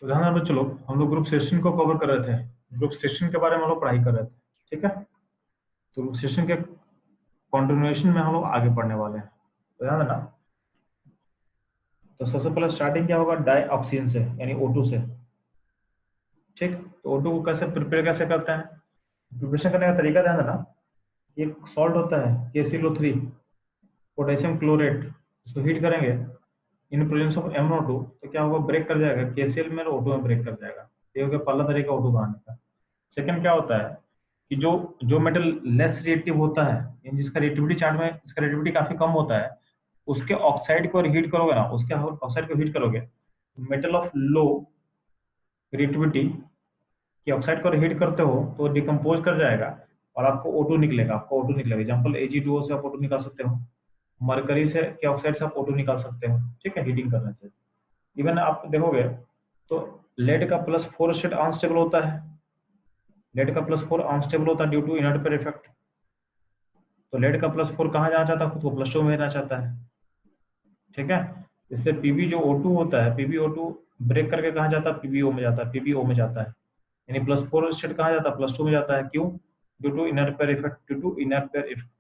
तो ध्यान रखो, चलो हम लोग ग्रुप सेशन को कवर कर रहे थे। ग्रुप सेशन के बारे में हम लोग पढ़ाई कर रहे थे, ठीक है। तो ग्रुप सेशन के कंटिन्यूएशन में हम लोग आगे पढ़ने वाले हैं, तो ध्यान देना। तो सबसे पहले स्टार्टिंग क्या होगा, डाई ऑक्सीजन से यानी O2 से, ठीक। तो O2 को कैसे प्रिपेयर कैसे करते हैं, प्रिपरेशन करने का तरीका ध्यान देना। एक सॉल्ट होता है KClO3, पोटेशियम क्लोरेट, इसको हीट करेंगे इन प्रेजेंस ऑफ MnO2, तो क्या होगा, ब्रेक कर जाएगा KCl में और O2 में ब्रेक कर जाएगा। ये हो गया पहला तरीका O2 बनाने का। सेकंड क्या होता है कि जो जो मेटल लेस रिएक्टिव होता है, यानी जिसका रिएक्टिविटी चार्ट में इसका रिएक्टिविटी काफी कम होता है, उसके ऑक्साइड को हीट करोगे ना, उसके ऑक्साइड को हीट करोगे, मेटल ऑफ लो रिएक्टिविटी कि ऑक्साइड को हीट करते हो तो डिकम्पोज कर जाएगा और आपको O2 निकलेगा। आपको O2 निकलेगा, एग्जाम्पल Ag2O से आप O2 निकाल सकते हो, मरकरी से के ऑक्साइड से आप O2 निकाल सकते हो, ठीक है, हीटिंग करने से। इवन आप देखोगे तो लेड का +4 स्टेट अनस्टेबल होता है, लेड का +4 अनस्टेबल होता है due to inert pair effect. तो लेड का +4 कहाँ जाना चाहता है, खुद को +2 में लेना चाहता है, ठीक है। इसलिए पीबी जो O2 होता है, PbO2 ब्रेक करके कहाँ जाता है, PbO में जाता है, PbO में जाता है, यानी +4 स्टेट कहाँ जाता है, +2 में जाता है। क्यों, due to inner pair effect, due to inner pair effect.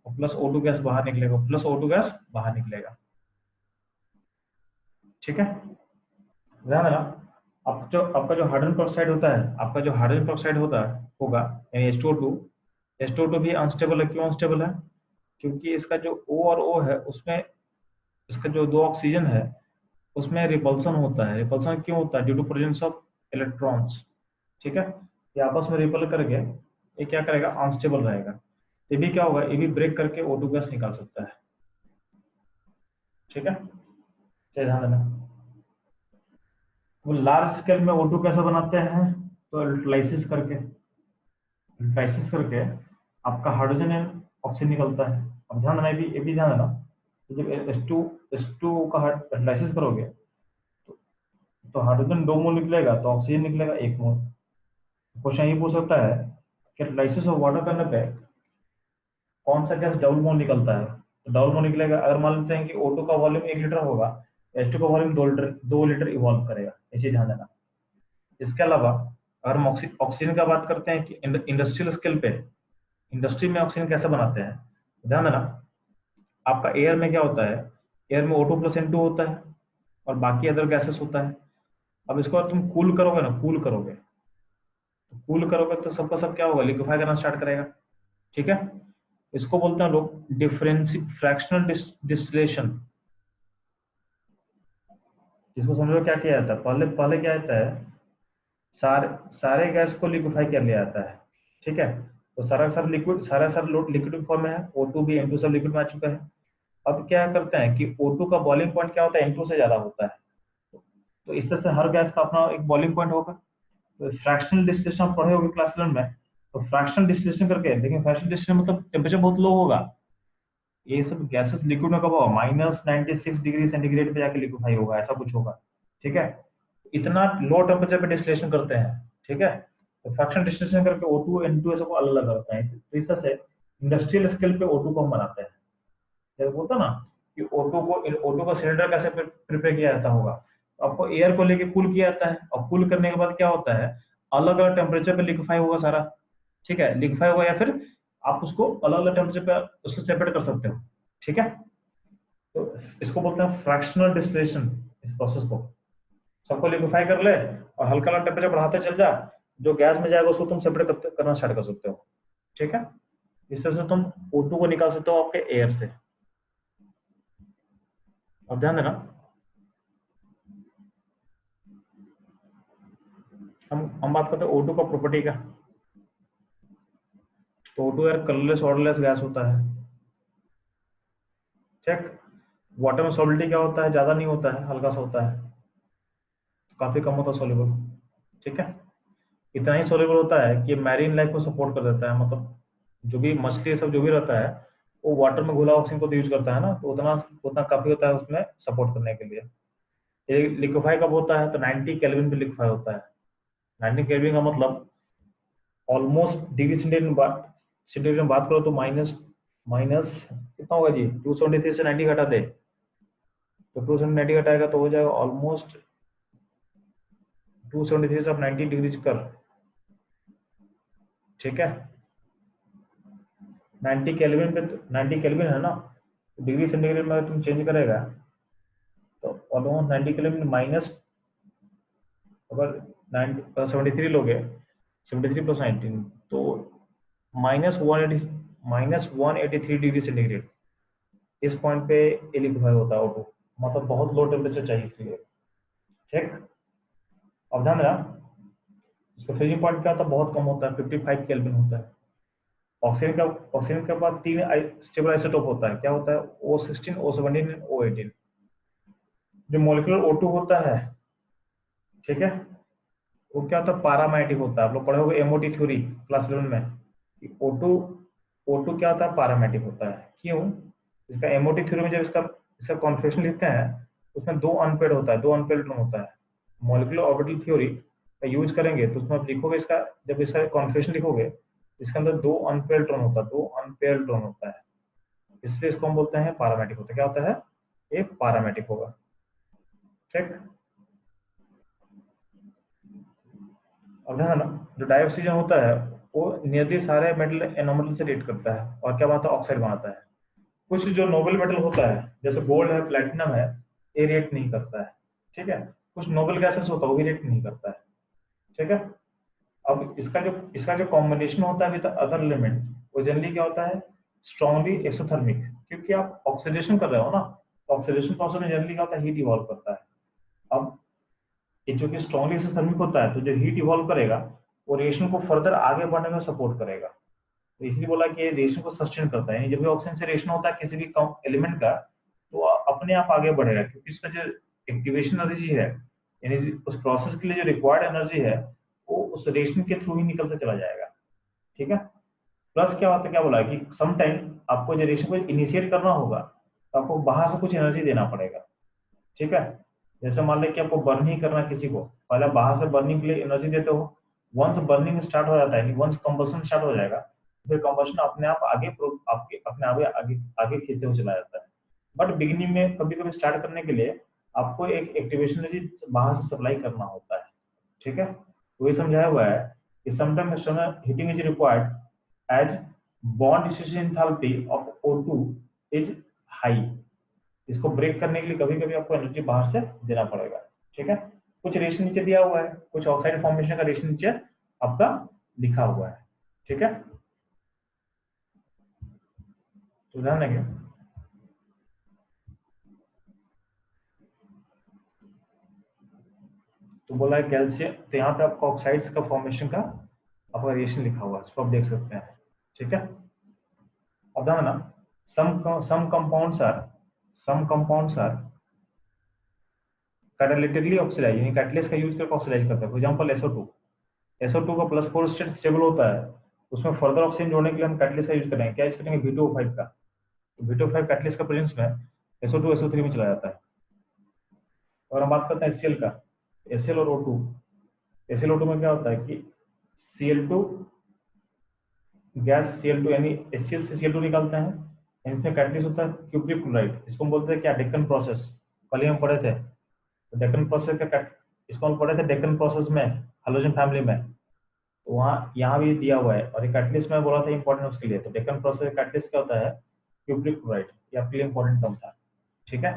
और +O2 गैस बाहर निकलेगा, +O2 गैस बाहर निकलेगा, ठीक है। ध्यान देना, आपका जो हाइड्रोजन पेरोक्साइड होता है, आपका जो हाइड्रोजन पेरोक्साइड होता है होगा यानी H2O2 भी अनस्टेबल है। क्यों अनस्टेबल है, क्योंकि इसका जो O और O है उसमें इसका जो दो ऑक्सीजन है उसमें रिपल्सन होता है। रिपल्सन क्यों होता है, due to presence of electrons, ठीक है। ये आपस में रिपल करके ये क्या करेगा, अनस्टेबल रहेगा। ये भी क्या होगा, ये भी ब्रेक करके O2 गैस निकाल सकता है, ठीक है। चलिए ध्यान देना, वो लार्ज स्केल में O2 कैसे बनाते हैं, तो इलेक्ट्रोलाइसिस करके आपका हाइड्रोजन एंड ऑक्सीजन निकलता है। अब ध्यान देना, ये भी ध्यान देना कि जब H2 का इलेक्ट्रोलाइसिस करोगे तो हाइड्रोजन 2 मोल निकलेगा, तो ऑक्सीजन निकलेगा 1 मोल। क्वेश्चन ये पूछ सकता है कि इलेक्ट्रोलाइसिस ऑफ वाटर करने पे कौन सा गैस डबल मोल निकलता है, तो डबल मोल निकलेगा। अगर मान लेते हैं कि O2 का वॉल्यूम 1 लीटर होगा, H2 का वॉल्यूम 2 लीटर इवॉल्व करेगा, इसे ध्यान देना। इसके अलावा अगर हम ऑक्सीजन का बात करते हैं कि इंडस्ट्रियल स्केल पे इंडस्ट्री में ऑक्सीजन कैसे बनाते हैं, ध्यान देना। आपका एयर में क्या होता है, एयर में O2 + N2 होता है और बाकी अदर गैसेस होता है। अब इसको तुम कूल करोगे ना, कूल करोगे तो सबका सब क्या होगा, लिक्विफाई करना स्टार्ट करेगा, ठीक है। इसको बोलते हैं लोग डिफरेंसी फ्रैक्शनल डिस्टिलेशन। इसको समझो क्या किया जाता है, पहले पहले क्या जाता है, सारे सारे गैस को लिक्विफाई कर लिया जाता है, ठीक है। तो सारा लिक्विड फॉर्म में है, O2 भी N2 सब लिक्विड में आ चुका है। अब क्या करते हैं कि O2 का बॉइलिंग पॉइंट क्या होता है, N2 से ज्यादा होता है। तो इस तरह से हर गैस का अपना एक बॉइलिंग पॉइंट होगा। तो फ्रैक्शनल डिस्टिलेशन आप पढ़े होंगे क्लास 11 में। तो फ्रैक्शनल डिस्टिलेशन करके देखिए, फ्रैक्शनल डिस्टिलेशन मतलब टेम्परेचर बहुत लो होगा, ये सब गैसेस लिक्विड में कब होगा, -96 डिग्री सेंटीग्रेड पे जाके लिक्विफाई होगा, ऐसा कुछ होगा, ठीक है। इतना लो टेम्परेचर पे डिस्टिलेशन करते हैं, ठीक है। तो फ्रैक्शनल डिस्टिलेशन करके O2 N2 सबको अलग अलग करते हैं। तो इस तरह से इंडस्ट्रियल स्केल पे O2 को हम बनाते हैं। जैसे बोलता ना कि O2 को सिलेंडर कैसे प्रिपेयर किया जाता होगा, तो आपको एयर को लेके कूल किया जाता है और कूल करने के बाद क्या होता है, अलग अलग टेम्परेचर पे लिक्विफाई होगा सारा, ठीक है। लिक्विफाई होगा या फिर आप उसको अलग अलग टेम्परेचर पे उसको सेपरेट कर सकते हो, ठीक है। तो इसको बोलते हैं फ्रैक्शनल डिस्टिलेशन। इस प्रोसेस को सबको लिक्विफाई कर ले और हल्का हल्का टेम्परेचर बढ़ाते चल जा, जो गैस में जाएगा उसको तुम सेपरेट करना स्टार्ट कर सकते हो, ठीक है। इस तरह से तुम O2 को निकाल सकते हो आपके एयर से। अब ध्यान देना, हम बात करते हैं O2 का प्रॉपर्टी का। तो O2 यार कलरलेस ऑर्डरलेस गैस होता है, ठीक। वाटर में सॉलिडिटी क्या होता है, ज्यादा नहीं होता है, हल्का सा होता है, काफी कम होता है सॉल्युबल, ठीक है। इतना ही सॉल्युबल होता है कि मैरीन लाइफ को सपोर्ट कर देता है, मतलब जो भी मछली सब जो भी रहता है वो वाटर में घुला ऑक्सीजन को तो यूज करता है ना, तो उतना उतना काफी होता है उसमें सपोर्ट करने के लिए। ये लिक्विफाई कब होता है, तो 90 केल्विन पे लिक्विफाई होता है। 90 केल्विन का मतलब ऑलमोस्ट डिग्री सेंटीग्रेड में बात करो तो माइनस माइनस कितना होगा जी, 273 से 90 घटा दे, तो 290 घटाएगा तो हो जाएगा ऑलमोस्ट 273 से आप 90 डिग्री कर, ठीक है। 90 केल्विन पे 90 केल्विन है ना, डिग्री सेंटीग्रेड में तुम चेंज करेगा तो ऑलमोस्ट 90 केल्विन माइनस, अगर 73 लोगे, 73 प्लस 19 तो -183 डिग्री सेंटीग्रेड इस पॉइंट पे लिक्विफाई होता है O2, मतलब बहुत लो टेम्परेचर चाहिए इसलिए, ठीक। अब ध्यान रहा, इसका फ्रीजिंग पॉइंट क्या होता है, बहुत कम होता है, 55 केल्विन होता है। ऑक्सीजन के पास 3 स्टेबल आइसोटोप होता है, क्या होता है, O16, O17, O18। जो मॉलिक्यूलर O2 होता है, ठीक है, वो क्या होता है, पैरामैग्नेटिक होता है। आप लोग पढ़े होंगे एमओटी थ्योरी क्लास 11 में, O2 क्या होता है, पैरामैग्नेटिक होता है। क्यों, इसका एमओटी थ्योरी में जब इसका इसका कॉन्फिगरेशन लिखते हैं, उसमें 2 अनपेड होता है, 2 अनपेड इलेक्ट्रॉन होता है। मॉलिक्यूलर ऑर्बिटल थ्योरी का यूज करेंगे तो उसमें आप लिखोगे इसका, जब इसका कॉन्फिगरेशन लिखोगे, इसके अंदर 2 अनपेड इलेक्ट्रॉन होता है, 2 अनपेड इलेक्ट्रॉन होता है, इसलिए इसको हम बोलते हैं पैरामैग्नेटिक होता है। क्या होता है, ये पैरामैग्नेटिक होगा, ठीक। अब ध्यान ना, जो डाइऑक्सीजन होता है वो नियरली सारे मेटल एनोमल से रिएक्ट करता है और क्या बनाता है, ऑक्साइड बनाता है। कुछ जो नोबल मेटल होता है जैसे गोल्ड है, प्लेटिनम है, ये रिएक्ट नहीं करता है, ठीक है। कुछ नोबल गैसेस होता है वो भी रिएक्ट नहीं करता है, ठीक है। अब इसका जो कॉम्बिनेशन होता है विद अदर एलिमेंट, वो जनरली क्या होता है, स्ट्रांगली एक्सोथर्मिक, क्योंकि आप ऑक्सीडेशन कर रहे हो ना, ऑक्सीडेशन प्रोसेस में जनरली क्या होता है, हीट इवॉल्व करता है। अब ये चूंकि स्ट्रांगली एक्सोथर्मिक होता है तो जो हीट इवॉल्व करेगा वो रिएक्शन को फर्दर आगे बढ़ने में सपोर्ट करेगा, तो इसलिए बोला कि रिएक्शन को सस्टेन करता है। यानी जब भी ऑक्सीजन से रिएक्शन होता है किसी भी एलिमेंट का, तो अपने आप आगे बढ़ेगा, क्योंकि इसका जो एक्टिवेशन एनर्जी है, यानी उस प्रोसेस के लिए जो रिक्वायर्ड एनर्जी है, वो उस रिएक्शन के थ्रू ही निकलता चला जाएगा, ठीक है। प्लस क्या होता है, क्या बोला कि सम टाइम आपको जो रिएक्शन को इनिशिएट करना होगा तो आपको बाहर से कुछ एनर्जी देना पड़ेगा, ठीक है। जैसे मान लें कि आपको बर्न ही करना किसी को, पहले बाहर से बर्निंग के लिए एनर्जी देते हो, वंस बर्निंग स्टार्ट हो जाता है, वंस कंबशन स्टार्ट हो जाएगा, फिर कंबशन अपने आप आपके अपने आगे आगे खींचते हुए चला जाता है। बट बिगिनिंग में कभी कभी स्टार्ट करने के लिए आपको एक एक्टिवेशन एनर्जी बाहर से सप्लाई करना होता है, ठीक है। वही समझाया हुआ है कि sometime external heating is required as bond distribution enthalpy of O2 is high. इसको ब्रेक करने के लिए कभी कभी आपको एनर्जी बाहर से देना पड़ेगा, ठीक है। कुछ रेशन नीचे दिया हुआ है, कुछ ऑक्साइड फॉर्मेशन का रेशन नीचे आपका लिखा हुआ है, ठीक है। तो ध्यान देंगे, तो बोला है कैल्शियम, तो यहाँ पे आपका ऑक्साइड्स का फॉर्मेशन का आपका रेशन लिखा हुआ है, इसको आप देख सकते हैं, ठीक है। अब ध्यान ना, सम कंपाउंड्स आर कैटालिटिकली ऑक्सीडाइज, यानी कैटलिस्ट का यूज करके ऑक्सीडाइज करते हैं। फॉर एग्जांपल SO2 का +4 स्टेट स्टेबल होता है, उसमें फर्दर ऑक्सीजन जोड़ने के लिए हम कैटलिस्ट का यूज करेंगे, क्या यूज करेंगे, V2O5 का। तो V2O5 कैटलिस्ट का प्रेजेंस में SO2 SO3 में चला जाता है। और हम बात करते हैं HCl का, HCl और O2, HCl O2 में क्या होता है कि Cl2 गैस, Cl2 यानी HCl से Cl2 निकालते हैं, इसमें कैटलिस्ट होता है क्यूप्रिक क्लोराइड, इसको हम बोलते हैं क्या, डेक्कन प्रोसेस, कल ही हम पढ़े थे। तो डेक्कन प्रोसेस का इसको हम पढ़े थे डेक्कन प्रोसेस में, हैलोजन फैमिली में, तो वहाँ यहाँ भी दिया हुआ है। और ये कैटलिस्ट में बोला था इंपॉर्टेंट उसके लिए, तो डेक्कन प्रोसेस कैटलिस्ट क्या होता है, क्यूप्रिक क्लोराइड, ये आपके लिए इंपॉर्टेंट टर्म था, ठीक है।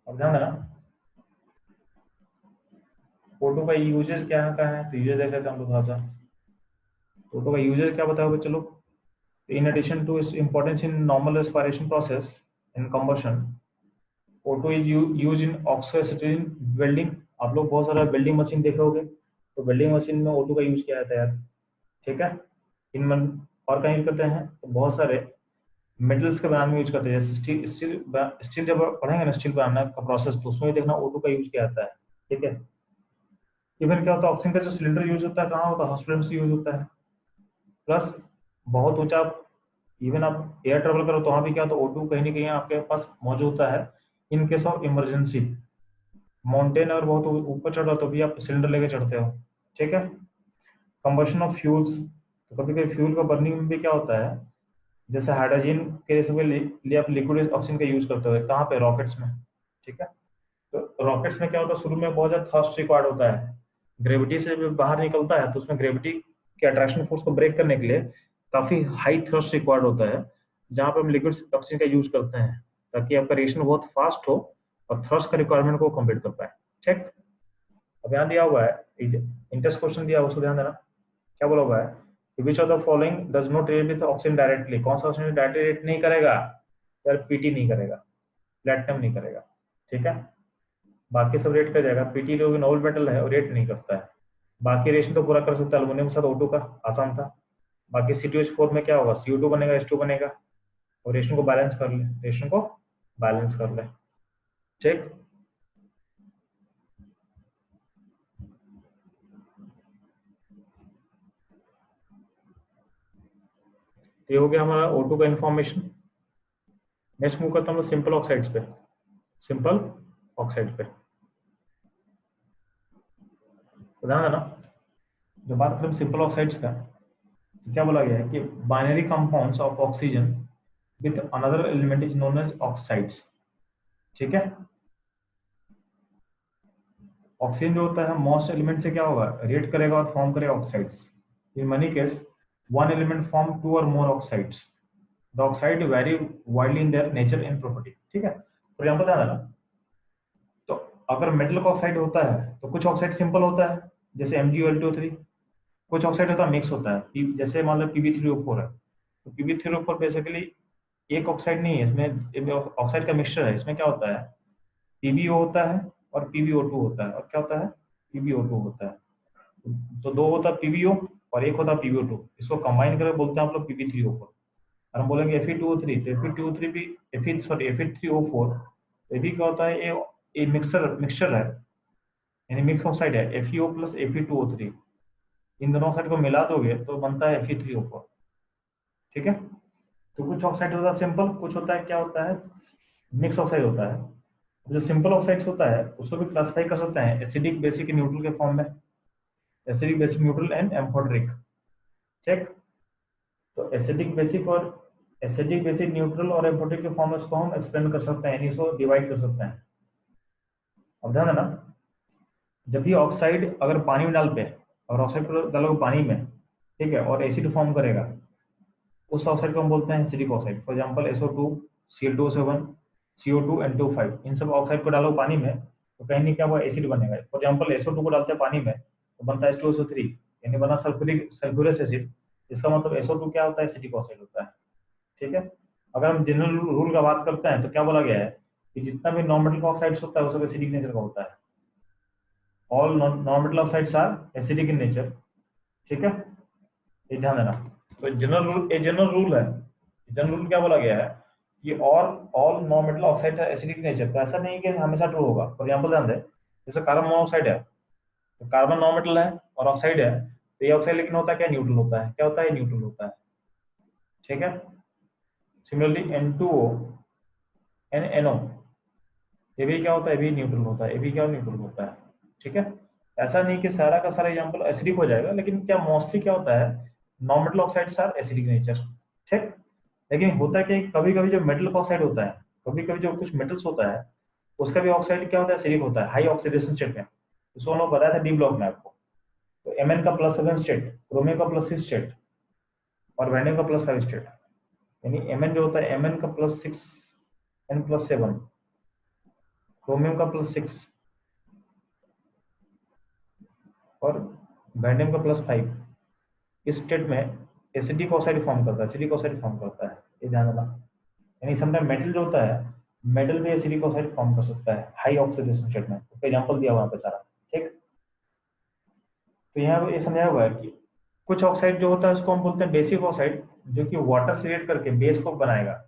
अब ध्यान देना, O2 का यूजेस क्या है, तो यूजेस देख लेते हैं हम लोग थोड़ा सा। O2 का यूजेस क्या बताओगे, चलो। In addition to its importance in normal respiration process in combustion, O2 is used in oxo-acetylene welding। आप लोग बहुत सारा वेल्डिंग मशीन देखे होंगे, तो वेल्डिंग मशीन में O2 का यूज किया जाता है यार, ठीक है। इन और कहीं यूज करते हैं, तो बहुत सारे मेटल्स के बनाने में यूज करते हैं, जैसे स्टील जब पढ़ेंगे ना, स्टील बनाने का प्रोसेस, तो उसमें भी देखना O2 का यूज किया जाता है, ठीक है। इवन क्या होता है, ऑक्सीजन का जो सिलेंडर यूज होता है कहाँ होता है, हॉस्पिटल में यूज होता है। प्लस बहुत ऊंचा, इवन आप एयर ट्रेवल करो तो वहाँ भी क्या होता है, O2 कहीं ना कहीं आपके पास मौजूद होता है in case of emergency. Mountain अगर बहुत ऊपर चढ़ रहा तो भी आप सिलेंडर लेके चढ़ते हो, ठीक है। कंबशन ऑफ फ्यूल्स, तो कभी कभी फ्यूल का बर्निंग में भी क्या होता है, जैसे हाइड्रोजन के लिए आप लिक्विड ऑक्सीजन का यूज करते हो, कहाँ पे, रॉकेट्स में, ठीक है। तो तो रॉकेट्स में क्या होता है, शुरू में बहुत ज्यादा थ्रस्ट रिक्वायर्ड होता है, ग्रेविटी से जब बाहर निकलता है तो उसमें ग्रेविटी के अट्रैक्शन फोर्स को ब्रेक करने के लिए काफी हाई थ्रस्ट रिक्वायर्ड होता है, जहाँ पे हम लिक्विड ऑक्सीजन का यूज करते हैं ताकि आपका रिएक्शन बहुत फास्ट हो और थ्रस्ट का रिक्वायरमेंट को कंप्लीट कर पाए। ठीक, अब यहाँ दिया हुआ है, इंटरेस्ट क्वेश्चन दिया हुआ, उसको ध्यान देना। क्या बोला हुआ है, which of the following does not react with oxygen directly, कौन सा ऑक्सीजन डायरेक्टली रिएक्ट नहीं करेगा, यार पीटी नहीं करेगा, प्लेटिनम नहीं करेगा। ठीक है, बाकी सब रेट कर जाएगा, पीटी जो नोबल मेटल है वो रेट नहीं करता है। बाकी रिएक्शन तो पूरा कर सकता है एल्युमिनियम के साथ O2 का, आसान था। बाकी C2H4 में क्या होगा, CO2 बनेगा, H2 बनेगा, और रिएक्शन को बैलेंस कर ले, रिएक्शन को बैलेंस कर ले। ठीक, ये हो गया हमारा O2 का इंफॉर्मेशन। नेक्स्ट मूव करता हूँ सिंपल ऑक्साइड्स पे। सिंपल ऑक्साइड पे तो ध्यान देना, जो बात करें सिंपल ऑक्साइड्स का, तो क्या बोला गया है कि binary compounds of oxygen with another element is known as oxides. ठीक है, ऑक्सीजन जो होता है मोस्ट एलिमेंट से क्या होगा, रिएक्ट करेगा और फॉर्म करेगा oxides. In many case one element form two और more oxides, the oxide very widely in their nature and property. ठीक है, फॉर एग्जांपल ध्यान देना, तो अगर मेटल का ऑक्साइड होता है तो कुछ ऑक्साइड सिंपल होता है जैसे MgO2, कुछ ऑक्साइड होता है मिक्स होता है, जैसे मान लो Pb3O4 है, तो Pb3O4 बेसिकली एक ऑक्साइड नहीं है, इसमें ऑक्साइड का मिक्सचर है। इसमें क्या होता है, PbO होता है और PbO2 होता है, और क्या होता है, PbO2 होता है। तो दो होता है PbO और एक होता है PbO2, इसको कंबाइन करके बोलते हैं आप लोग Pb3O4। और हम बोलेंगे Fe2O3, तो Fe2O3 भी Fe3O4, ये भी क्या होता है, ये मिक्सचर है, यानी मिक्स ऑक्साइड है, FeO प्लस Fe2O3, इन दोनों ऑक्साइड को मिला दोगे तो बनता है Fe3O4। ठीक है, तो कुछ ऑक्साइड होता है सिंपल, कुछ होता है क्या होता है, मिक्स ऑक्साइड होता है। जो सिंपल ऑक्साइड्स होता है उसको भी क्लासिफाई कर सकते हैं एसिडिक, बेसिक, न्यूट्रल के फॉर्म में, acidic, basic, neutral and amphoteric. ठीक, तो एसिडिक बेसिक न्यूट्रल और एम्फोटेरिक के फॉर्म में इसको हम एक्सप्लेन कर सकते हैं, इसको डिवाइड कर सकते हैं। अब ध्यान देना, जब भी ऑक्साइड अगर पानी में डालते हैं और ऑक्साइड को डालोगे पानी में, ठीक है, और एसिड फॉर्म करेगा, उस ऑक्साइड को हम बोलते हैं acidic oxide. For example SO2, Cl2O7, CO2, N2O5, इन सब ऑक्साइड को डालो पानी में तो कहीं नहीं क्या हुआ, एसिड बनेगा। फॉर एग्जांपल SO2 को डालते हैं पानी में तो बनता है H2SO3, यानी बना सल्फ्यूरिक एसिड। इसका मतलब SO2 क्या होता है, एसिडिक ऑक्साइड होता है। ठीक है, अगर हम जनरल रूल का बात करते हैं तो क्या बोला गया है कि जितना भी नॉन मेटल ऑक्साइड्स होता है वो सब एसिडिक नेचर का होता है। All non metal oxides are acidic in nature. ठीक है, ये ध्यान देना। तो जनरल रूल है, जनरल रूल क्या बोला गया है कि ऑल नॉन मेटल ऑक्साइड है एसिडिक नेचर। तो ऐसा नहीं कि हमेशा ट्रू होगा। फॉर एग्जांपल ध्यान दे, जैसे कार्बन मोनोऑक्साइड है, तो कार्बन नॉन मेटल है और ऑक्साइड है, तो ये ऑक्साइड लेकिन होता है क्या, न्यूट्रल होता है। क्या होता है, न्यूट्रल होता है। ठीक है, सिमिलरली N2O एंड NO, ये भी क्या होता है, ये भी न्यूट्रल होता है, ये भी क्या न्यूट्रल होता है। ठीक है, ऐसा नहीं कि सारा का सारा एग्जांपल एसिडिक हो जाएगा, लेकिन क्या मोस्टली क्या होता है, non metal oxides are acidic nature. ठीक, लेकिन होता क्या है, कभी कभी जो मेटल ऑक्साइड होता है, कभी कभी जो कुछ मेटल्स होता है उसका भी ऑक्साइड क्या होता है, एसिडिक होता है, हाई ऑक्सीडेशन स्टेट में। इसको हम लोग बताया था डी ब्लॉक में आपको। तो Mn का +7 स्टेट, क्रोमियम का +6 स्टेट और वैनियम का +5 स्टेट, यानी Mn जो होता है, Mn का +6, N+7, क्रोमियम का +6 और वैनियम का +5, इस स्टेट में एसिडिक ऑक्साइड फॉर्म करता है, एसिडिक ऑक्साइड फॉर्म करता है। ये ध्यान रखना, यानी समटाइम मेटल जो होता है, मेटल भी एसिडिक ऑक्साइड फॉर्म कर सकता है हाई ऑक्सीडेशन स्टेट में। उसका एग्जांपल दिया हुआ है पे सारा। ठीक, तो यहाँ पे ये समझाया हुआ है कि कुछ ऑक्साइड जो होता है उसको हम बोलते हैं बेसिक ऑक्साइड, जो कि वाटर से रिएक्ट करके बेस को बनाएगा,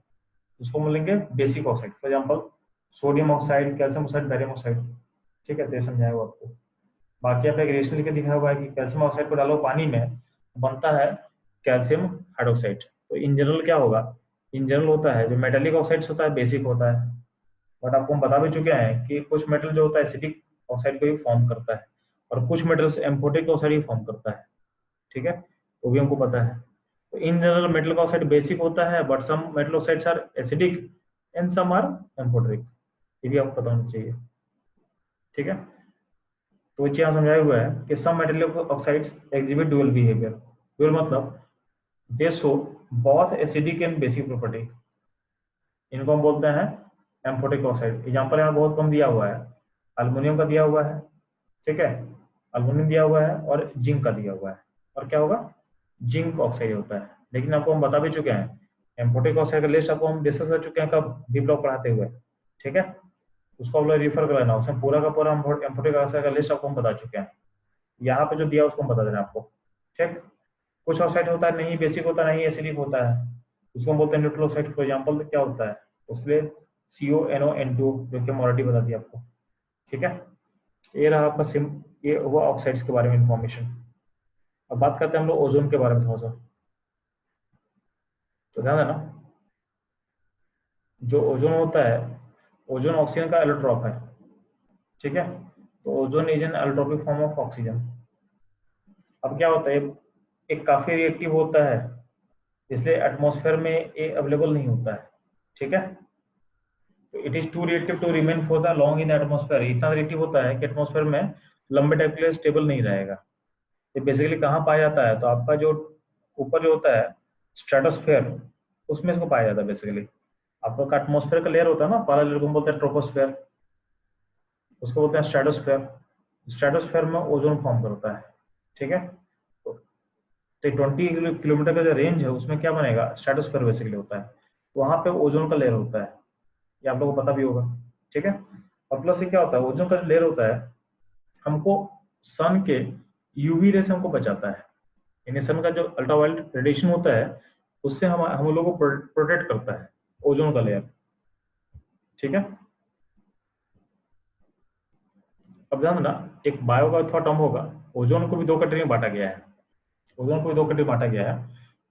उसको बोलेंगे basic oxide. For example sodium oxide, calcium oxide, barium oxide. ठीक है, तो ये समझाया हुआ आपको। बाकी आप एक रिएक्शन लिख के दिखाया हुआ है कि कैल्शियम ऑक्साइड को डालो पानी में, बनता है कैल्शियम हाइड्रोक्साइड। तो इन जनरल क्या होगा, इन जनरल होता है जो मेटेलिक ऑक्साइड्स होता है बेसिक होता है, बट आपको हम बता भी चुके हैं कि कुछ मेटल जो होता है एसिडिक ऑक्साइड को ही फॉर्म करता है और कुछ मेटल्स एम्फोटिक ऑक्साइड ही फॉर्म करता है। ठीक है, वो भी हमको पता है। तो in general metal oxide basic होता है, but some metal oxides are acidic and some are amphoteric, ये भी आपको पता होना चाहिए। ठीक है। तो ये यहाँ समझाया हुआ है कि some metal oxides exhibit dual behaviour. Dual मतलब they show both acidic and basic property. इनको हम बोलते हैं एम्फोटिक ऑक्साइड। एग्जाम्पल यहाँ बहुत कम दिया हुआ है, अल्युमिनियम का दिया हुआ है, ठीक है, अल्युमिनियम दिया हुआ है और जिंक का दिया हुआ है। और क्या होगा, जिंक ऑक्साइड होता है। लेकिन आपको हम बता भी चुके हैं, एम्फोटिक ऑक्साइड का लिस्ट आपको हम डिस्कस कर चुके हैं कब, डी ब्लॉक पढ़ाते हुए, ठीक है। उसको आप लोग रेफर कर लेना, उसमें पूरा का पूरा एम्फोटिक ऑक्साइड का लिस्ट आपको हम बता चुके हैं। यहाँ पे जो दिया उसको हम बता देना आपको, ठीक। कुछ ऑक्साइड होता है नहीं बेसिक होता है, नहीं एसिडिक होता है, उसको हम बोलते हैं न्यूट्रल ऑक्साइड। फॉर एग्जाम्पल क्या होता है उसके लिए CONO N2, जो कि हम ऑलरेडी बता दिया आपको, ठीक है। ये रहा आपका सिम, ये हुआ ऑक्साइड्स के बारे में इंफॉर्मेशन। अब बात करते हैं हम लोग ओजोन के बारे में थोड़ा सा। तो ध्यान देना, जो ओजोन होता है, ओजोन ऑक्सीजन का एलोट्रॉप है, ठीक है। तो ozone is an allotropic form of oxygen. अब क्या होता है, एक काफी रिएक्टिव होता है, इसलिए एटमॉस्फेयर में ये अवेलेबल नहीं होता है, ठीक है। तो it is too reactive to remain for the long in atmosphere. इतना रिएक्टिव होता है कि एटमॉस्फेयर में लंबे टाइम के लिए स्टेबल नहीं रहेगा। ये बेसिकली कहाँ पाया जाता है, तो आपका जो ऊपर जो होता है स्ट्रेटोस्फेयर, उसमें इसको पाया जाता है बेसिकली। आपका एटमॉस्फेयर का लेयर होता है ना, पहला लेयर को हम बोलते हैं ट्रोपोस्फेयर, उसको बोलते हैं स्ट्रेटोस्फेयर। स्ट्रेटोस्फेयर में ओजोन फॉर्म करता है, ठीक है। तो 20 किलोमीटर का जो रेंज है उसमें क्या बनेगा, स्ट्रेटोस्फेयर बेसिकली होता है, वहां पे ओजोन का लेयर होता है, ये आप लोगों को पता भी होगा, ठीक है। और प्लस ये क्या होता है, ओजोन का जो लेयर होता है हमको सन के यूवी रे से हमको बचाता है। यानी सन का जो अल्ट्रावायलेट रेडिएशन होता है उससे हम लोगों को प्रोटेक्ट करता है ओजोन का लेयर, ठीक है। अब ध्यान देना, एक बायो का थोड़ा टर्म होगा, ओजोन को भी दो कैटेगरी में बांटा गया है। ओजोन को भी दो कैटेगरी में बांटा गया है,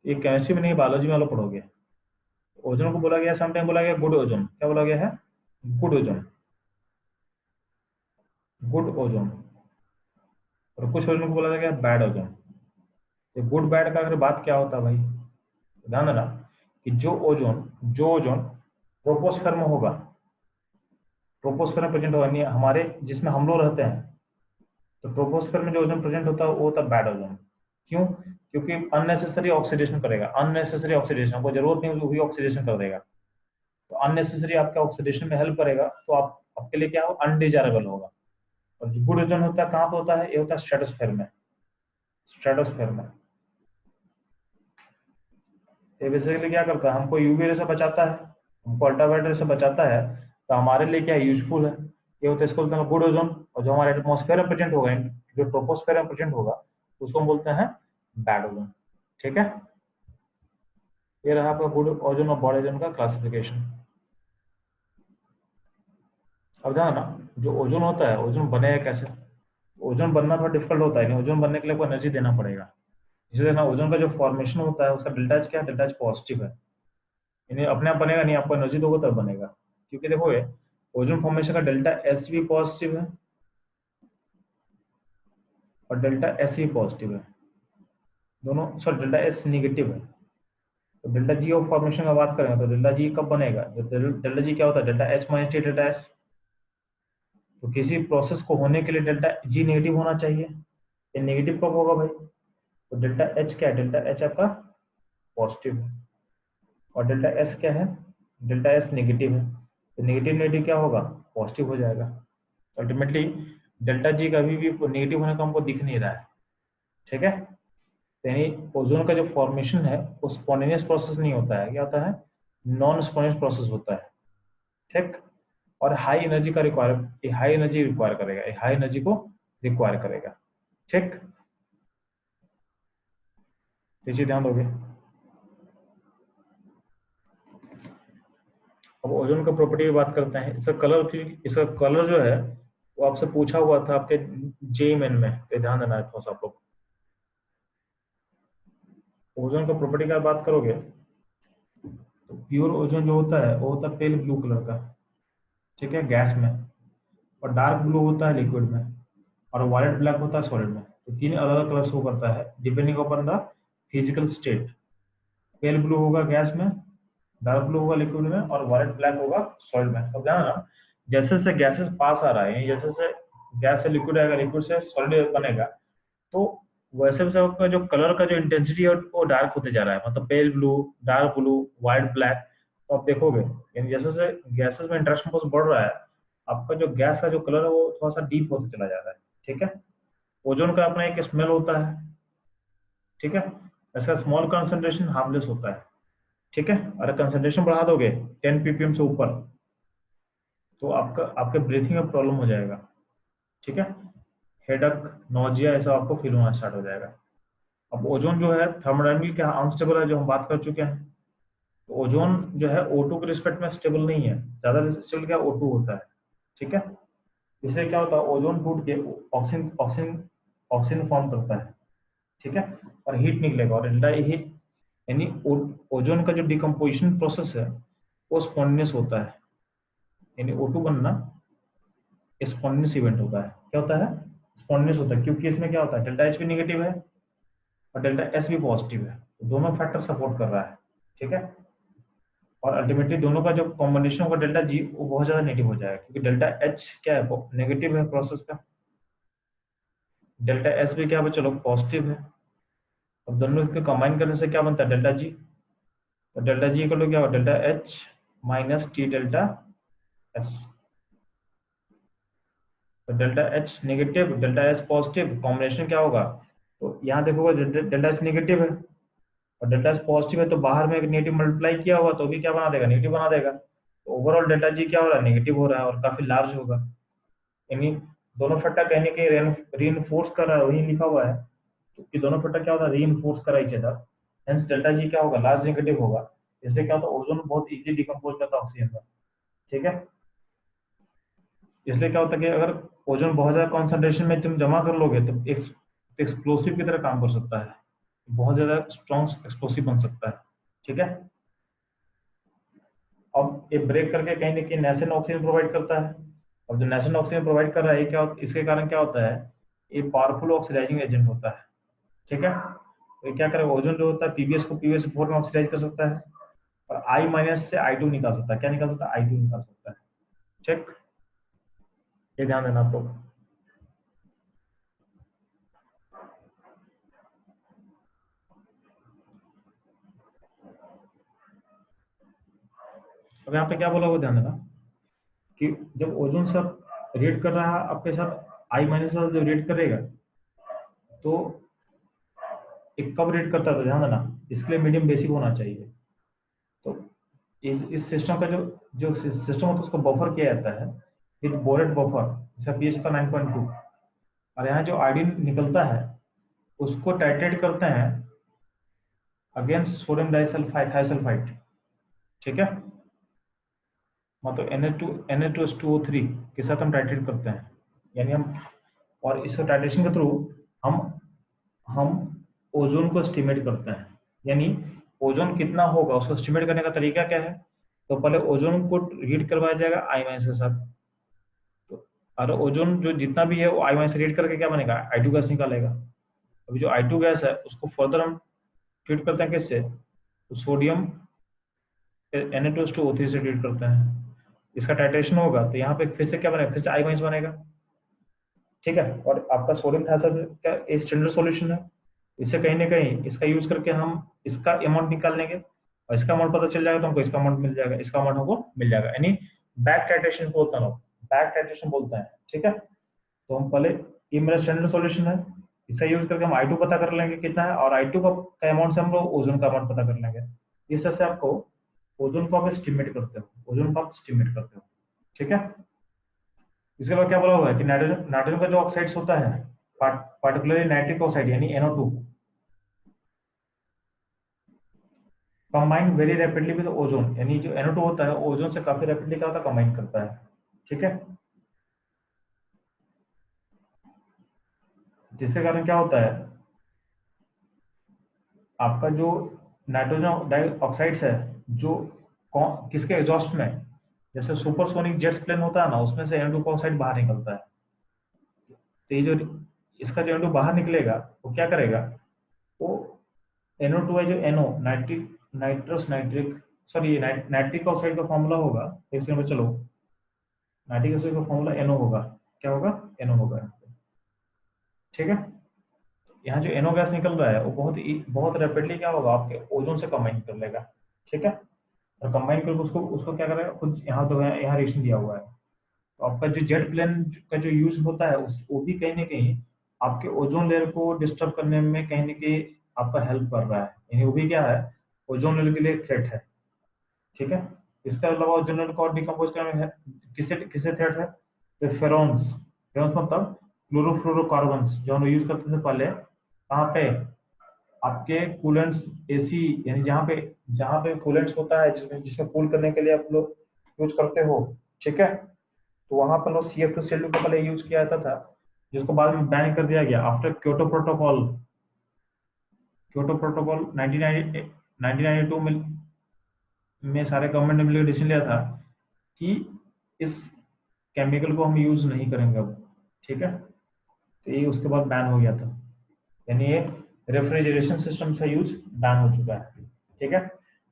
ये केमिस्ट्री में नहीं बायोलॉजी में आप लोग पढ़ोगे। ओजोन को बोला गया, समटाइम बोला गया गुड ओजोन। क्या बोला गया है, गुड ओजोन, गुड ओजोन। और कुछ ओजोन को बोला गया बैड ओजोन। ये गुड बैड का अगर बात क्या होता है भाई, तो ध्यान देना कि जो ओजोन ट्रोपोस्फेयर में होगा, ट्रोपोस्फेयर में प्रेजेंट होगा, यानी हमारे जिसमें हम लोग रहते हैं, तो ट्रोपोस्फेयर में जो ओजोन प्रेजेंट होता है वो होता है बैड ओजोन। क्यों, क्योंकि अननेसेसरी ऑक्सीडेशन करेगा, अननेसेसरी ऑक्सीडेशन, हमको जरूरत नहीं होगी वही ऑक्सीडेशन कर देगा। तो अननेसेसरी आपका ऑक्सीडेशन में हेल्प करेगा, तो आप आपके लिए क्या हो, अनडिजायरेबल होगा। और जो गुड ओजोन होता है कहाँ पे होता है, ये होता है स्ट्रेटोस्फेयर में, स्ट्रेटोस्फेयर में। ये बेसिकली क्या करता है, हमको यूवी रे से बचाता है, हमको अल्ट्रावायलेट रे से बचाता है, तो हमारे लिए क्या यूजफुल है, ये होता है, इसको बोलते हैं गुड ओजोन। और जो हमारे एटमॉस्फेयर में प्रेजेंट होगा, जो ट्रोपोस्फेयर में प्रेजेंट होगा, उसको हम बोलते हैं बैड ओजोन, ठीक है। ये रहा आपका गुड ओजोन और बैड ओजोन का क्लासिफिकेशन। अब ध्यान ना, जो ओजोन होता है, ओजोन बनेगा कैसे, ओजोन बनना थोड़ा डिफिकल्ट होता है, ओजोन बनने के लिए आपको एनर्जी देना पड़ेगा। इसलिए ना ओजोन का जो फॉर्मेशन होता है उसका डेल्टा एच क्या है, डेल्टा एच पॉजिटिव है, यानी अपने आप बनेगा नहीं, आपको एनर्जी दोगे तब बनेगा। क्योंकि देखो ये ओजोन फॉर्मेशन का डेल्टा एस भी पॉजिटिव है और डेल्टा एस भी पॉजिटिव है, दोनों, सॉरी डेल्टा एस निगेटिव है। तो डेल्टा जी ऑफ फॉर्मेशन का बात करें तो डेल्टा जी कब बनेगा, डेल्टा जी क्या होता है, delta H minus T delta S. तो किसी प्रोसेस को होने के लिए डेल्टा जी नेगेटिव होना चाहिए, ये नेगेटिव कब होगा भाई, तो डेल्टा एच क्या है, डेल्टा एच आपका पॉजिटिव है और डेल्टा एस क्या है, डेल्टा एस नेगेटिव है। तो नेगेटिव नेगेटिव क्या होगा, पॉजिटिव हो जाएगा। अल्टीमेटली डेल्टा जी कभी भी नेगेटिव होने का हमको दिख नहीं रहा है, ठीक है। तो यानी ओजोन का जो फॉर्मेशन है वो स्पॉन्टेनियस प्रोसेस नहीं होता है, क्या होता है, नॉन स्पॉन्टेनियस प्रोसेस होता है, ठीक। और हाई एनर्जी का हाई एनर्जी रिक्वायर करेगा, हाई एनर्जी को रिक्वायर करेगा, ठीक। ये चीज ध्यान दोगे। अब ओजोन का प्रॉपर्टी की बात करते हैं, इसका कलर जो है वो आपसे पूछा हुआ था आपके JEE में, तो ध्यान देना है थोड़ा सा आप लोग। ओजोन का प्रॉपर्टी का बात करोगे तो प्योर ओजोन जो होता है वो होता है पेल ब्लू कलर का, ठीक है, गैस में। और डार्क ब्लू होता है लिक्विड में, और वायलेट ब्लैक होता है सॉलिड में। तो तीन अलग अलग कलर शो करता है depending upon the physical state. Pale blue होगा गैस में, डार्क ब्लू होगा लिक्विड में, और वायलेट ब्लैक होगा सॉलिड में। तो ध्यान रखना, जैसे जैसे गैसेस पास आ रहा है, जैसे जैसे गैस से लिक्विड आएगा, लिक्विड से सॉलिड बनेगा। तो वैसे वैसे आपका जो कलर का जो इंटेंसिटी है वो डार्क होते जा रहा है, मतलब pale blue, dark blue, white black. तो आप देखोगे यानी जैसे जैसे गैसेस में इंटरेक्शन फोर्स बढ़ रहा है, आपका जो गैस का जो कलर है वो थोड़ा सा डीप होते चला जा रहा है। ठीक है। ओजोन का अपना एक स्मेल होता है। ठीक है। ऐसा स्मॉल कंसंट्रेशन हार्मलेस होता है। ठीक है। अगर कंसंट्रेशन बढ़ा दोगे 10 ppm से ऊपर, तो आपका आपके ब्रीथिंग में प्रॉब्लम हो जाएगा। ठीक है। हेडक, नोजिया ऐसा आपको फील होना स्टार्ट हो जाएगा। अब ओजोन जो है थर्मोडायनामिकली क्या अनस्टेबल है, जो हम बात कर चुके हैं। तो ओजोन जो है O2 के रिस्पेक्ट में स्टेबल नहीं है, ज्यादा स्टेबल क्या O2 होता है। ठीक है। इससे क्या होता है, ओजोन टूट के ऑक्सीजन ऑक्सीजन ऑक्सीजन फॉर्म करता है। ठीक है। और हीट निकलेगा, और डेल्टा हीट यानी ओजोन का जो डिकम्पोजिशन प्रोसेस है वो स्पॉन्टेनियस होता है। यानी O2 बनना स्पॉन्टेनियस इवेंट होता है। क्या होता है, स्पॉन्टेनियस होता है, क्योंकि इसमें क्या होता है, डेल्टा एच भी नेगेटिव है और डेल्टा एस भी पॉजिटिव है, तो दोनों फैक्टर सपोर्ट कर रहा है। ठीक है। और अल्टीमेटली दोनों का जो कॉम्बिनेशन होगा डेल्टा जी, वो बहुत ज्यादा नेगेटिव हो जाएगा, क्योंकि डेल्टा एच क्या है, नेगेटिव है प्रोसेस का। डेल्टा एस भी क्या है, चलो पॉजिटिव है। अब दोनों के कंबाइन करने से क्या बनता है, डेल्टा जी। तो डेल्टा जी का क्या होगा, delta H minus T delta S. तो delta H negative, delta S positive, combination क्या होगा। तो यहाँ देखोगे डेल्टा एच नेगेटिव है और डेल्टा एस पॉजिटिव है, तो बाहर में एक नेगेटिव मल्टीप्लाई किया होगा तो भी क्या बना देगा, नेगेटिव बना देगा। तो ओवरऑल डेल्टा जी क्या हो रहा है, नेगेटिव हो रहा है और काफी लार्ज होगा। यानी दोनों फट्टा कहने के री कर रहा है, वही लिखा हुआ है। क्योंकि दोनों फट्टा क्या होता है, री कर रहा है, हेंस डेल्टा जी क्या होगा, लार्ज नेगेटिव होगा। इससे क्या होता है, ओजोन बहुत इजीली डिकम्पोज करता है ऑक्सीजन का। ठीक है। इसलिए क्या होता है कि अगर ओजोन बहुत ज्यादा कॉन्सेंट्रेशन में तुम जमा कर लोगे तो एक एक्सप्लोसिव की तरह काम कर सकता है, बहुत ज्यादा स्ट्रॉन्ग एक्सप्लोसिव बन सकता है। ठीक है। अब ये ब्रेक करके कहीं ना कहीं नेशन ऑक्सीजन प्रोवाइड करता है। अब जो नेशन ऑक्सीजन प्रोवाइड कर रहा है, इसके कारण क्या होता है, ये पावरफुल ऑक्सीडाइजिंग एजेंट होता है। ठीक है। तो ये क्या करेगा, ओजोन जो होता है पीबीएस को पीबीएस4 में ऑक्सीडाइज कर सकता है, और आई माइनस से आई टू निकाल सकता है। क्या निकाल सकता है, आई टू निकाल सकता है। ठीक, ये ध्यान देना आपको। अब यहाँ पे क्या बोला, वो ध्यान देना कि जब ओजोन सब रेड कर रहा है आपके साथ, आई माइनस जब रेड करेगा तो एक कब रेड करता है, तो ध्यान देना, इसके लिए मीडियम बेसिक होना चाहिए। तो इस सिस्टम का जो जो सिस्टम होता है उसको बफर किया जाता है विद बोरेट बफर, जैसा पीएच का 9.2। और यहाँ जो आयोडीन निकलता है उसको टाइट्रेट करते हैं अगेंस्ट सोडियम डाइसल्फाइड थाइसल्फाइड। ठीक है। मतलब Na2H2O3 के साथ हम टाइट्रेट करते हैं, यानी हम, और इस टाइट्रेशन के थ्रू हम हम ओजोन को एस्टिमेट करते हैं। यानी ओजोन कितना होगा उसको एस्टिमेट करने का तरीका क्या है, तो पहले ओजोन को रीड करवाया जाएगा आई माइनस के साथ। तो और ओजोन जो जितना भी है वो आई माइनस रीड करके क्या बनेगा, I2 गैस निकालेगा। अभी जो I2 गैस है उसको फर्दर हम ट्रीट करते हैं किससे, तो सोडियम Na2H2O3 से ट्रीट करते हैं। इसका टाइट्रेशन होगा तो यहाँ पे फिर से क्या बनेगा, फिर से आई माइनस बनेगा। ठीक है। और आपका सोडियम थाइऑक्साइड का एक स्टैंडर्ड सॉल्यूशन है, इससे कहीं ना कहीं इसका यूज करके हम इसका अमाउंट निकाल लेंगे, और इसका अमाउंट पता चल जाएगा तो हमको इसका अमाउंट मिल जाएगा, इसका अमाउंट हमको मिल जाएगा। यानी बैक टाइट्रेशन बोलते हैं लोग, बैक टाइट्रेशन बोलते हैं। ठीक है। तो हम पहले, ये मेरा स्टैंडर्ड सॉल्यूशन है, इसका यूज करके हम I2 पता कर लेंगे कितना है, और I2 का अमाउंट से हम लोग ओजोन का अमाउंट पता कर लेंगे। इस तरह से आपको ओजोन को आप एस्टिमेट करते हो, ओजोन को आप एस्टिमेट करते हो। ठीक है। इसके बाद क्या बोला हुआ है कि नाइट्रोजन नाइट्रोजन का जो ऑक्साइड्स होता है, पार्टिकुलरली नाइट्रिक ऑक्साइड यानी NO2, combine very rapidly with ozone, यानी जो NO2 होता है ओजोन से काफी रैपिडली क्या होता है, कंबाइन करता है। ठीक है। जिसके कारण क्या होता है, आपका जो नाइट्रोजन डाइऑक्साइड्स है जो किसके एग्जॉस्ट में, जैसे सुपरसोनिक जेट्स प्लेन होता है ना, उसमें से NO2 का ऑक्साइड बाहर निकलता है। तो ये जो इसका जो NO2 बाहर निकलेगा वो क्या करेगा, वो NO2 है जो NO nitric nitrous nitric sorry nitric oxide का फॉर्मूला होगा, एक सेकंड में चलो, नाइट्रिक ऑक्साइड का फॉर्मूला NO होगा। क्या होगा, NO होगा यहाँ पे। ठीक है, यहाँ जो NO गैस निकल रहा है वो बहुत रैपिडली क्या होगा, आपके ओजोन से कंबाइन कर लेगा। ठीक है, और कंबाइन करके उसको उसको क्या करेगा खुद, यहाँ तो है, यहाँ रिएक्शन दिया हुआ है, तो आपका जो जेट प्लेन का जो यूज होता है उस वो भी कहीं ना कहीं आपके ओजोन लेयर को डिस्टर्ब करने में कहीं ना कहीं आपका हेल्प कर रहा है, यानी वो भी क्या है, ओजोन लेयर के लिए थ्रेट है। ठीक है, इसके अलावा ओजोन लेयर को डिकम्पोज करने में किसे किसे थ्रेट है, तो फेरोन्स। फेरोन्स मतलब क्लोरोफ्लोरोकार्बन्स, जो हम यूज करते थे पहले कहाँ पे, आपके कूलेंट्स, एसी, यानी जहाँ पे कूलेंट्स होता है, जिसमें जिसमें कूल करने के लिए आप लोग यूज करते हो। ठीक है, तो वहां पर लोग CF2 को पहले यूज किया जाता था, जिसको बाद में बैन कर दिया गया after Kyoto protocol. Kyoto protocol 1992 में सारे गवर्नमेंट ने मिलकर डिसीजन लिया था कि इस केमिकल को हम यूज नहीं करेंगे अब। ठीक है, तो ये उसके बाद बैन हो गया था, यानी ये रेफ्रिजरेशन सिस्टम का यूज बैन हो चुका है। ठीक है,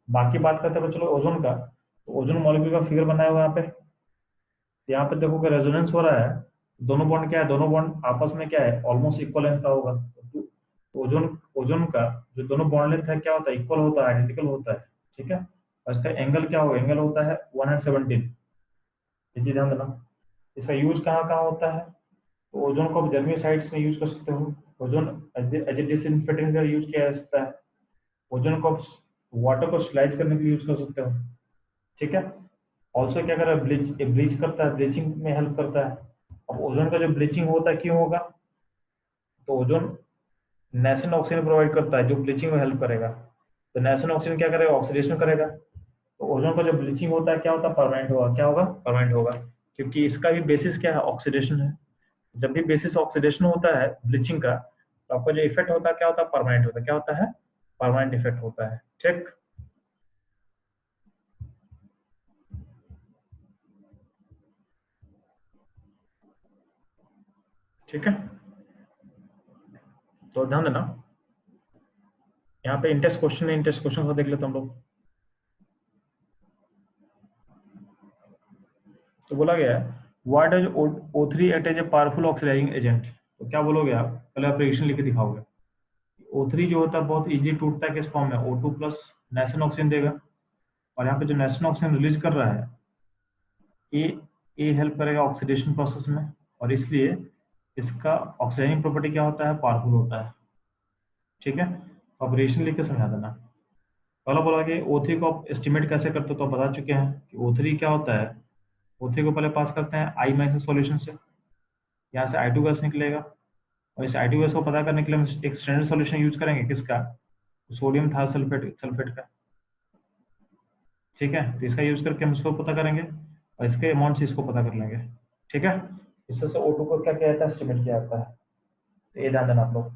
बाकी बात करते हैं चलो ओजोन का, तो ओजोन मॉलिक्यूल का फिगर बनाया हुआ है यहाँ पे। यहाँ पे देखो कि रेजोनेंस हो रहा है, दोनों बॉन्ड क्या है, दोनों बॉन्ड आपस में क्या है, ऑलमोस्ट इक्वल लेंथ का होगा। तो ओजोन ओजोन का जो दोनों बॉन्ड लेंथ है क्या होता है, इक्वल होता है, आइडेंटिकल होता है। ठीक है, और इसका एंगल क्या होगा, एंगल होता है 117। ये चीज ध्यान देना। इसका यूज कहाँ कहाँ होता है, तो ओजोन को आप जर्मी साइट्स में यूज कर सकते हो, ओजोन एज ए डिसइंफेक्टेंट का यूज किया जा सकता है, ओजोन को आप वाटर को स्लाइड करने के लिए यूज कर सकते हो। ठीक है, ऑल्सो क्या कर रहा है, ब्लीच करता है, ब्लीचिंग में हेल्प करता है। अब ओजोन का जो ब्लीचिंग होता है क्यों होगा, तो ओजोन नेशन ऑक्सीजन प्रोवाइड करता है जो ब्लीचिंग में हेल्प करेगा। तो नेशन ऑक्सीजन क्या करेगा, ऑक्सीडेशन करेगा। तो ओजोन का जो ब्लीचिंग होता है क्या होता है, परमानेंट होगा। क्या होगा, परमानेंट होगा, क्योंकि इसका भी बेसिस क्या है, ऑक्सीडेशन है। जब भी बेसिस ऑक्सीडेशन होता है ब्लीचिंग का, तो आपका जो इफेक्ट होता है क्या होता है, परमानेंट होता है। क्या होता है, परमानेंट इफेक्ट होता है। ठीक, ठीक है, तो ध्यान देना, यहाँ पे इंटेस्ट क्वेश्चन है, इंटेस्ट क्वेश्चन को देख लेते हम लोग। तो बोला गया है what does O3 act as a powerful oxidising agent. तो क्या बोलोगे आप, पहले आप रिएक्शन लिख के दिखाओगे। O3 जो होता है बहुत इजी टूटता है, किस फॉर्म में, O2 प्लस नेशन ऑक्सीजन देगा, और यहाँ पे जो नेशन ऑक्सीजन रिलीज कर रहा है, ए ए हेल्प करेगा ऑक्सीडेशन प्रोसेस में, और इसलिए इसका ऑक्सीडाइजिंग प्रॉपर्टी क्या होता है, पावरफुल होता है। ठीक है, तो आप रिएक्शन लिख के समझा देना। पहला बोला कि O3 को आप एस्टिमेट कैसे करते हो, तो आप बता चुके हैं कि O3 क्या होता है। O3 को पहले पास करते हैं I माइनस सॉल्यूशन से, यहाँ से I2 गैस निकलेगा, और इस I2 गैस को पता करने के लिए हम एक स्टैंडर्ड सॉल्यूशन यूज करेंगे, किसका, सोडियम था सल्फेट सल्फेट का। ठीक है, तो इसका यूज करके हम इसको पता करेंगे, और इसके अमाउंट से इसको पता कर लेंगे। ठीक है, इससे O2 को क्या किया जाता है, एस्टिमेट किया जाता है। तो ये ध्यान देना आप लोग।